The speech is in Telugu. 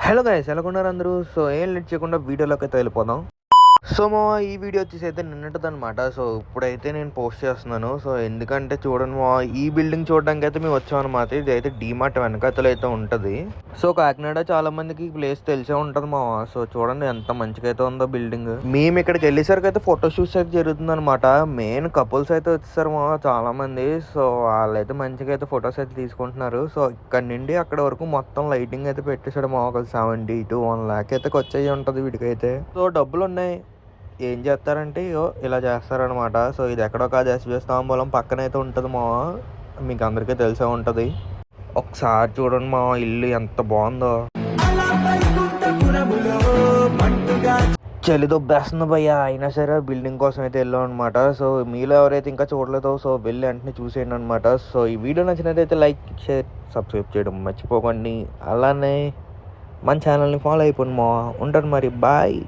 హలో గైస్, ఎలా ఉన్నారు అందరూ? సో ఏం లేట్ చేయకుండా వీడియోలోకి అయితే వెళ్ళిపోదాం. సో ఈ వీడియో వచ్చేసి అయితే నిన్నటిదనమాట. సో ఇప్పుడైతే నేను పోస్ట్ చేస్తున్నాను. సో ఎందుకంటే చూడండి ఈ బిల్డింగ్ చూడడానికి అయితే మేము వచ్చామన్నమాట. ఇది అయితే డీమార్ట్ వెనకాతలు అయితే ఉంటుంది. సో కాకినాడ చాలా మందికి ఈ ప్లేస్ తెలిసే ఉంటుంది సో చూడండి ఎంత మంచిగా అయితే ఉందో బిల్డింగ్. మేము ఇక్కడికి వెళ్ళేసరికి అయితే ఫోటో షూట్స్ అయితే జరుగుతుంది అనమాట. మెయిన్ కపుల్స్ అయితే వచ్చేసారు చాలా మంది. సో వాళ్ళైతే మంచిగా అయితే ఫొటోస్ అయితే తీసుకుంటున్నారు. సో ఇక్కడ నుండి అక్కడ వరకు మొత్తం లైటింగ్ అయితే పెట్టేశాడు ఒక 70 to 1 lakh అయితే వచ్చేసి ఉంటుంది వీటికైతే. సో డబ్బులు ఉన్నాయి, ఏం చేస్తారంటే ఇలా చేస్తారనమాట. సో ఇది ఎక్కడో కాదు, ఎస్బీఎస్ తాంబూలం పక్కన అయితే ఉంటుంది మీకు అందరికీ తెలిసే ఉంటుంది. ఒకసారి చూడండి ఇల్లు ఎంత బాగుందో. చలి దొబ్బేస్తుంది భయ్య, అయినా సరే బిల్డింగ్ కోసం అయితే వెళ్ళాం అనమాట. సో మీలో ఎవరైతే ఇంకా చూడలేదో సో వెళ్ళి వెంటనే చూసేయండి అనమాట. సో ఈ వీడియో నచ్చినట్టయితే లైక్, షేర్, సబ్స్క్రైబ్ చేయడం మర్చిపోకండి. అలానే మన ఛానల్ని ఫాలో అయిపోండి ఉంటాను మరి. బాయ్.